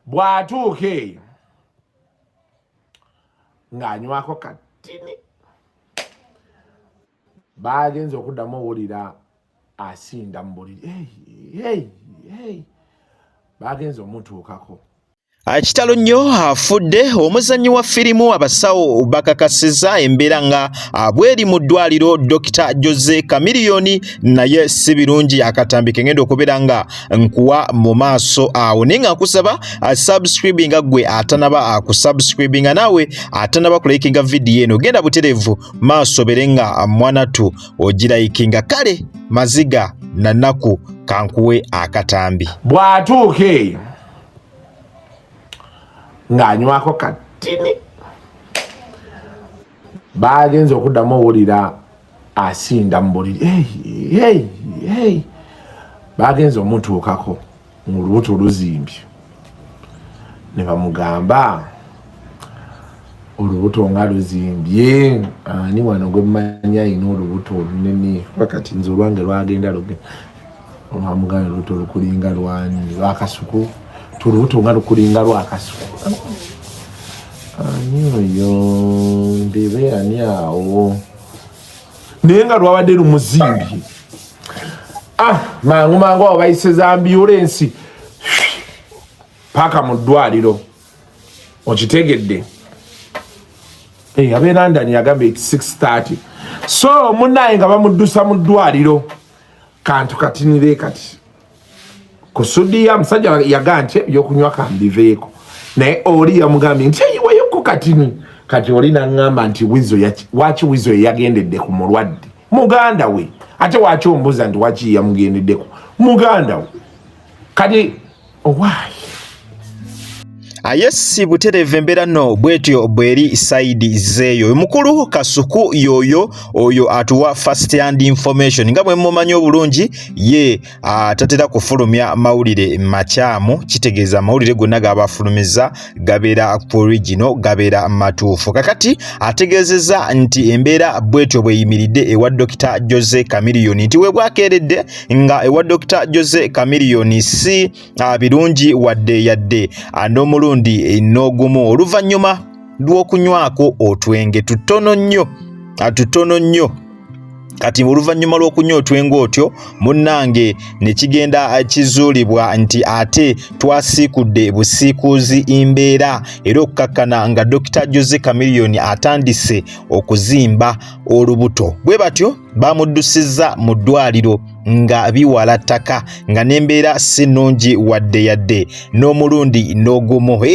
bwatuuke ng'anywako katini bagenze okuddamu owulira asinda mu buliri bagenze omutuukako. Kitalo nnyo afudde omuzannyi wa firimu abasawo bakakasiza embeera nga bweri mu ddwaliro Dr. Jose Chameleone naye si birungi akatambike ngenda okubeera nga nkuwa mu maaso awo naye nga nkusaba subscribinga gwe atanaba kusubscribinga naawe atanaba kulayikinga vidiyo eno genda butereevu maaso bere nga mwanatu ogirayikinga kale maziga na nnaku kankuwe akatambi bwatuuke ng'anywako katini bagenze okuddamu owulira asinda mu buliri bagenze omutuukako mu lubuto oluzimbye ne bamugamba olubuto nga luzimbye ani wano gwe mmanyi alina olubuto olunene wakati nze olwange lwagenda bamugamba olubuto lukulinga lwani lwakasuku tulubuto nga lukulinga lwakasuku ani oyo mbebe ani awo naye nga lwabadde lumuzimbye mangu awo bayiseza ambulensi paka mu ddwaliro okitegedde abe London yagamba 6:30 so munnaye nga bamuddusa mu ddwaliro kantu katinire kati kusudia musajja yaga nti ebyokunywa kambiveeko naye oli yamugambye nti eyiweyoko katini kati oli nangamba nti waki wizo yagendedde ku mulwadde muganda we ate waki ombuza nti waki yamugendeddeko muganda we kati why Yes, butereeve embeera no bwetyo bweri side zeeyo mukulu Kasuku yoyo oyo atuwa first hand information nga bwe mumanyi obulungi ye atatera kufulumya mawulire makyamu kitegeeza mawulire gonna gabafulumiza gabeera original gabeera matuufu kakati ategeezeza nti embeera bwetyo bweyimiridde ewa Dr. Jose Chameleone nti we bwakeeredde nga ewa Dr. Jose Chameleone si birungi wadde yadde n'omulundi enogumu oluvannyuma lw'okunywako otwenge tutono nnyo kati oluvannyuma lw'okunywa otwenge otyo munnange ne kigenda kizuulibwa nti ate twasiikudde busiikuuzi imbeera era okukkakkana nga Dr. Jose Chameleone atandise okuzimba olubuto bwe batyo bamuddusizza mu ddwaliro nga biwala ttaka nga n'embeera si nnungi wadde yadde n'omulundi n'ogumu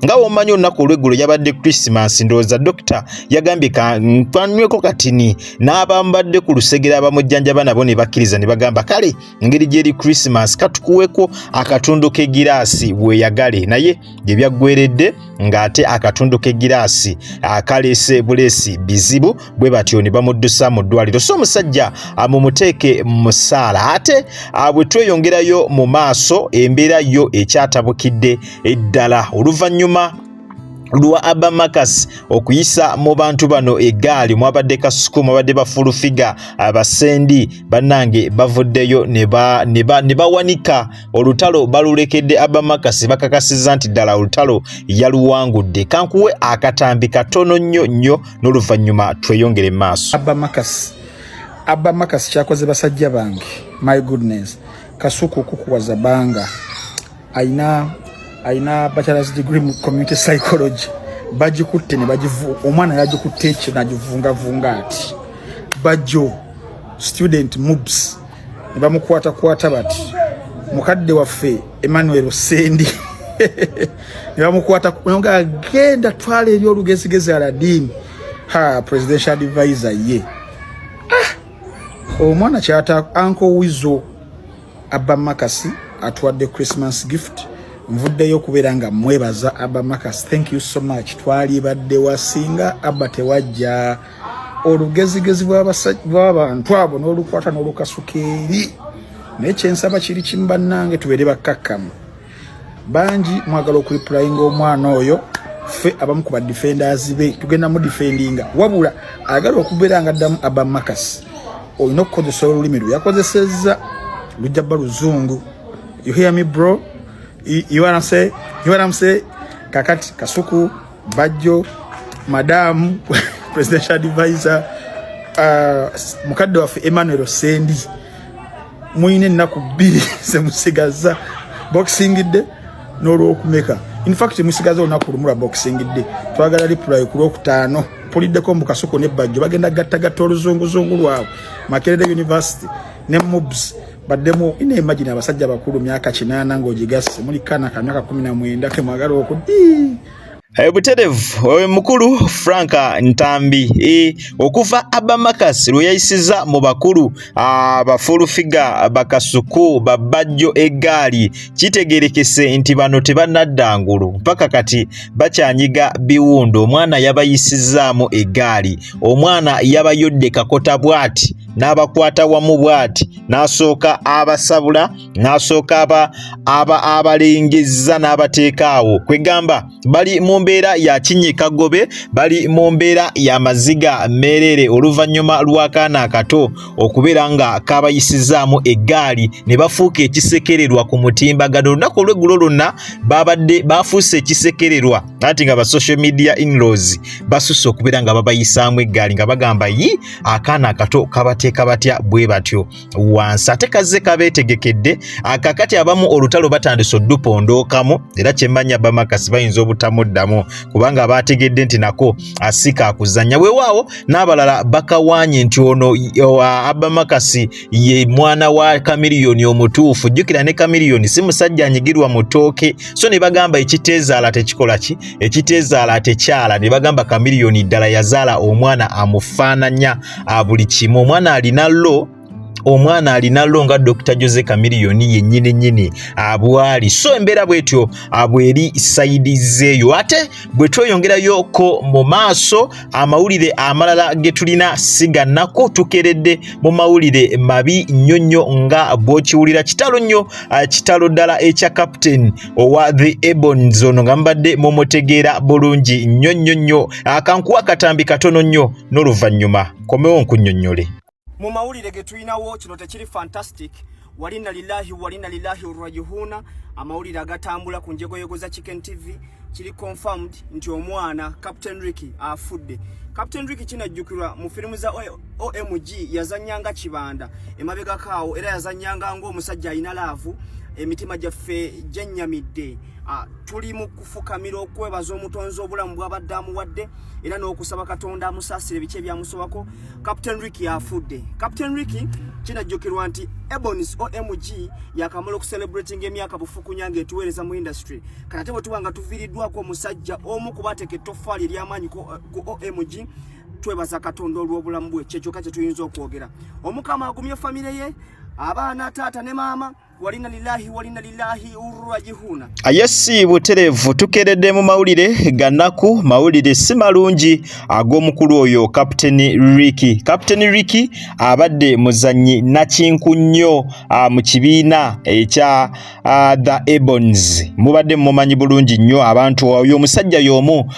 nga womanyi olunaku olw'eggulo yabadde Christmas ndowooza Dokita yagambye kanyweko katini n'abamu badde ku lusegera abamujjanjaba nabo ne bakkiriza ne bagamba kale ngeri gyeri Christmas katukuweko akatundu k'egiraasi weeyagale naye gye byaggweredde ng'ate akatundu k'egiraasi akaleese buleesi bizibu bwe batyo ne bamuddusa mu ddwaliro so omusajja mumuteeke mu ssaala ate bwe tweyongerayo mu maaso embeera yo ekyatabukidde eddala oluvannyuma lwa Abamakasi okuyisa mu bantu bano egaali mwabadde Kasuku mwabadde bafulufiga abasendi bannange bavuddeyo ne bawanika olutalo balulekedde Abamakasi bakakasiza nti ddala olutalo yaluwangudde kankuwe akatambi katono nnyo n'oluvannyuma tweyongere mu maaso Abamakasi kyakoze basajja bange my goodness Kasuku kukuwaza banga aina bachelor's degree mu community psychology bagikutte ne bagivu omwana yagikutte ekyo nagivunga ati bajo student mubs ne bamukwata bati mukadde waffe Emmanuel Sendi ne bamukwata nga agenda twale ebyolugezigezi Aladini presidential advisor ye omwana kyata Uncle Wizo Abamakasi atwadde Christmas gift mvuddeyo kubeera nga mwebaza Abamakasi thank you so much twali badde wasinga Abba tewajja olugezigezi bw'abantu abo n'olukwata n'olukasukeeri naye kyensaba kiri kimbannange tubeere bakkakkamu bangi mwagala okuriplayinga omwana oyo ffe abamu ku badefenders be tugenda mu defendinga wabula agala okubeera nga addamu Abamakasi olina okukozesa olulimi lwe yakozesezza lujja bba Luzungu you hear me bro You wanna say kakati Kasuku Bajjo Madam Presidential Advisor mukadde waffe Emmanuel Sendi muine nnaku 2 semusigaza Boxing Day n'olwokumeka. In fact musigaza olunaku lumula Boxing Day twagala reply ku Lwokutaano puliddeko mu Kasuku ne Bajjo bagenda gatta oluzunguzungu lwabwe Makerere University ne Mobs baddemu. Ine imagine abasajja bakulu myaka 8 ng'ogigase muli kana kamyaka 19 kemwagala okuddi. Buterevu mukulu Franka Ntambi okuva Abamakasi lwe yayisiza mu bakulu abafulu figa bakasuku babajjo egaali kitegerekese nti bano tebanaddangulu mpaka kati bakyanyiga biwundo. Omwana yabayisizaamu egaali, omwana yabayodde kakota bwati n'abakwata wamu bwati n'asooka abasabula n'asooka abalengezza n'abateekaawo kwegamba bali mu mbeera ya kinyikagobe, bali mu mbeera ya maziga merere oluvannyuma lw'akaana akato okubeera nga kabayisizaamu eggaali ne bafuuka ekisekererwa ku mutimbagano. Olunaku olw'eggulo lwonna babadde bafuuse ekisekererwa anti nga ba social media in-laws basusse okubeera nga babayisaamu eggaali nga bagamba yi akaana akato kabateeka batya bwe batyo wansi ate kazze kabeetegekedde. Akakati abamu olutalo batandise oddupondookamu era kyemmanya Abamakasi bayinza obutamuddamu kubanga bategedde nti nako asika akuzanya. Weewaawo n'abalala bakawaanye nti ono Abamakasi ye mwana wa Kamiliyoni omutuufu. Jjukira ne Kamiliyoni si musajja anyigirwa mu ttooke, so ne bagamba ekiteezaala tekikola ki, ekiteezaala tekyala. Ne bagamba Kamiliyoni ddala yazaala omwana amufaananya buli kimu. Omwana alina lo nga Dr. Jose Kamiliyoni yennyini nnyini abwali. So embeera bwetyo abweri saidi zeeyo. Ate bwe tweyongerayo ko mu maaso amawulire amalala ge tulina sigannako tukeredde mu mawulire mabi nnyo nnyo nga bw'okiwulira. Kitalo nnyo, kitalo ddala ekya Captain owa The Ebons ono nga mbadde mumutegeera bulungi nnyo nnyo nnyo. Akankuwa katambi katono nnyo n'oluvannyuma komewo nkunnyonnyole. Mu mawulire ge tulinawo kino tekiri fantastic. Walina lillahi urrajihuna. Amawulire agatambula ku njegoyego za Chicken TV kiri confirmed nti omwana Captain Ricky afudde. Captain Ricky kinajjukirwa mu firimu za OMG yazanyanga kibanda emabega kaawo era yazanyanga ng'omusajja alina laavu emitima gyaffe gyennyamidde. Tuli mu kufukamira okwebaza omutonzi obulamu bw'abadde amuwadde era n'okusaba Katonda amusaasire biki ebyamusobako. Captain Ricky afudde. Captain Ricky kinajjukirwa nti Ebons OMG yakamala okucelebrating emyaka bufukunya ng'etuweereza mu industry. Kanate bwe tuba nga tuviiriddwako omusajja omu ku bateeka ettoffaali ery'amaanyi ku OMG, twebaza Katonda olw'obulamu bwe. Kye kyokka kye tuyinza okwogera. Omukama agumye famire ye, abaana taata ne maama. Walina lillahi urrajihuna. Ayesi buterevu tukeredde mu mawulire gannaku, mawulire si malungi ag'omukulu oyo Captain Ricky. Captain Ricky abadde muzannyi nakinku nnyo mu kibiina ekya The Ebons. Mubadde mumanyi bulungi nnyo abantu oyo omusajja y'omu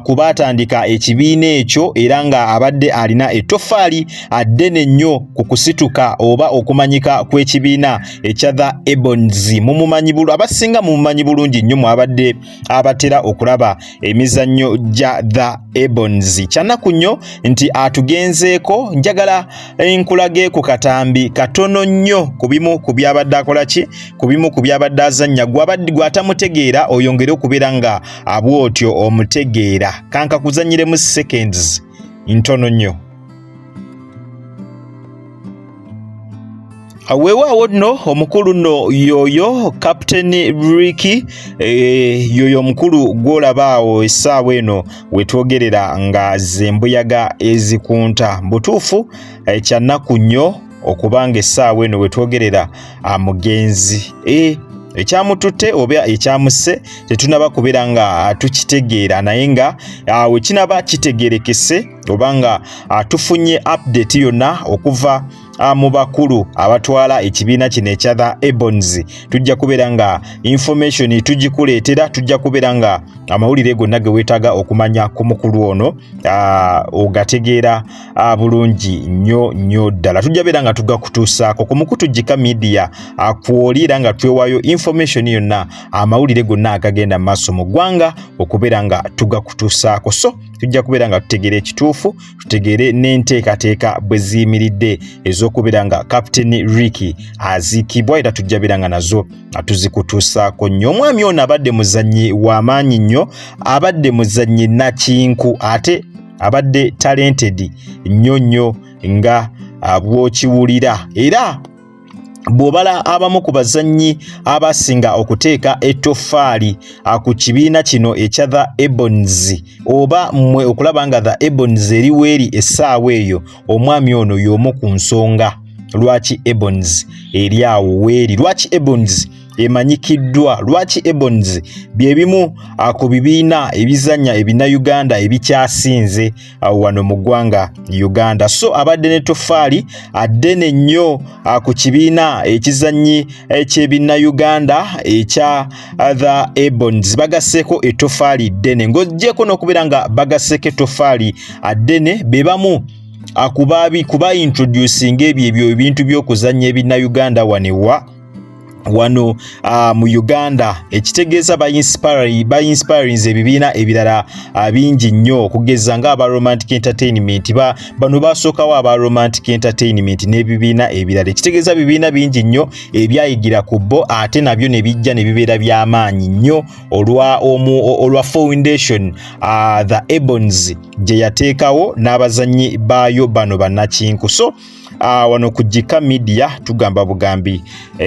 ku baatandika ekibiina ekyo era nga abadde alina ettoffaali addene nnyo ku kusituka oba okumanyika kw'ekibiina ekya The Ebons. Abasinga mumumanyi bulungi nnyo mwabadde abatera okulaba emizannyo gya The Ebons. Kyanaku nnyo nti atugenzeeko, njagala nkulage ku katambi katono nnyo ku bimu ku byabadde akola ki, ku bimu ku byabadde azannya gw'atamutegeera oyongere okubeera nga abwotyo omutegeera. Kanka kuzanyiremu seconds ntono nnyo. Weewaawo nno omukulu nno yoyo Captain Ricky yoyo omukulu gw'olabaawo essaawa eno wetwogerera nga zembuyaga ezikunta. Butuufu kyannaku nnyo okubanga essaawa eno wetwogerera mugenzi ekyamututte oba ekyamuse tetunaba kubeera nga tukitegeera, naye nga wekinaba kitegerekese oba nga tufunye update yonna okuva mu bakulu abatwala ekibiina kino ekya The Ebonies tujja kubeera nga information tugikuleetera, tujja kubeera nga amawulire gonna ge weetaaga okumanya ku mukulu ono ogategeera bulungi nnyo ddala. Tujja beera nga tugakutuusaako ku Mukutugika Media akwolira nga twewaayo information yonna amawulire gonna agagenda mu maaso mu ggwanga okubeera nga tugakutuusaako. So tujja kubeera nga tutegeera ekituufu, tutegeere n'enteekateeka bwe ziyimiridde ez'okubeera nga Captain Ricky aziikibwa, era tujja beera nga nazo tuzikutuusaako nnyo. Omwami ono abadde muzannyi w'amaanyi nnyo, abadde muzannyi nakinku, ate abadde talented nnyo nga bw'okiwulira, era bw'obala abamu ku bazannyi abasinga okuteeka ettoffaali ku kibiina kino ekya The Ebonies, oba mmwe okulaba nga The Ebonies eri weeri essaawa eyo, omwami ono y'omu ku nsonga lwaki Ebonies eri awo weeri, lwaki Ebonies emanyikiddwa, lwaki Ebonies byebimu ku bibiina ebizannya ebinnauganda ebikyasinze wano mu ggwanga Uganda. So abadde n'ettoffaali addene nnyo ku kibiina ekizannyi eky'ebinnauganda ekya The Ebonies. Bagasseeko ettoffaali ddene, ng'oggyeko n'okubeera nga bagasseeko ettoffaali ddene, be bamu kuba introducing ebyo ebintu by'okuzannya ebinnauganda wano mu Uganda, ekitegeeza ba-inspiring ebibiina ebirala bingi nnyo, okugeza ng'aba Romantic Entertainment, bano basookawo aba Romantic Entertainment n'ebibiina ebirala. Ekitegeeza bibiina bingi nnyo ebyayigira ku bo, ate nabyo ne bijja ne bibeera by'amaanyi nnyo olwa foundation The Ebonies gye yateekawo n'abazannyi baayo bano bannakinku. So wano ku Gika Media tugamba bugambi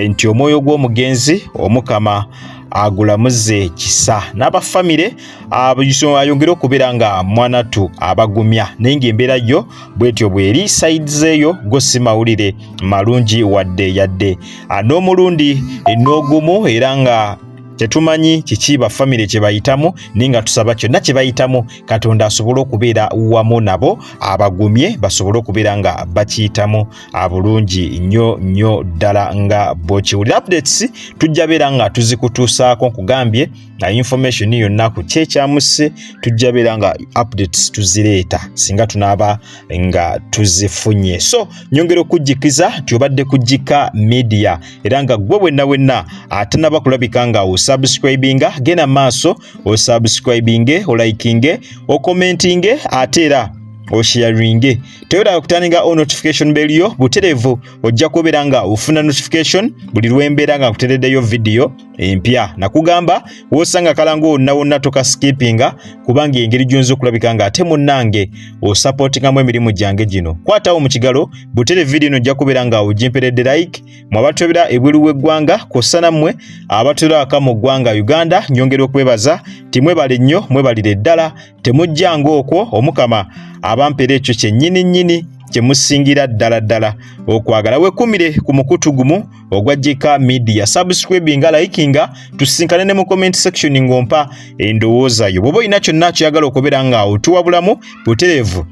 nti omwoyo gw'omugenzi Omukama agulamuze kisa, n'abafamire ayongere okubeera nga mwanatu abagumya, naye ng'embeera yo bwetyo bweri sides eyo go si mawulire malungi wadde yadde n'omulundi n'ogumu, era nga tetumanyi kiki bafamire kye bayitamu, naye nga tusaba kyonna kye bayitamu Katonda asobole okubeera wamu nabo, abagumye basobole okubeera nga bakiyitamu bulungi nnyo ddala nga bw'okiwulira. Updates tujja beera nga tuzikutuusaako, nkugambye information yonna ku kyekyamuse tujja beera nga updates tuzireeta singa tunaaba nga tuzifunye. So nyongera okujjikiza nti obadde ku Gika Media, era nga gwe wenna atanaba kulabika nga osubscribinga, genda maaso osubscribinge, olikinge, okomentinge, ate era osharinge. Teyola okutandika notification bell yo buterevu, ojja kubeera nga ofuna notification buli lwembeera nga kutereddeyo video empya. Nakugamba wosanga kalango wonna toka skippinga, kubanga engeri gyonzo kulabika nga ate munnange osupportingamu emirimu gyange gino. Kwatawo mu kigalo butere video ino ojja kubeera nga ogimperedde like. Mwabatobera ebweru w'eggwanga kw'ossa nammwe abatera aka mu ggwanga Uganda, nyongera okwebaza timwebale nnyo, mwebalire ddala, temujjanga okwo. Omukama abampeera ekyo kyennyini kye musingira ddala okwagala. Weekumire ku mukutu gumu ogwa Gika Media, subscribinga, likinga, tusinkane ne mu comment section ngompa endowooza yo. Bw'oba olina kyonna kyagala okubeera nga otuwabulamu buterevu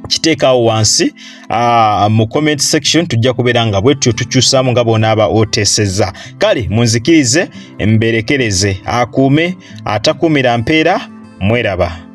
kiteekawo wansi mu comment section, tujja kubeera nga bwetyo tukyusaamu nga bw'onaaba oteesezza. Kale munzikirize mberekereze, akuume atakuumira mpeera. Mweraba.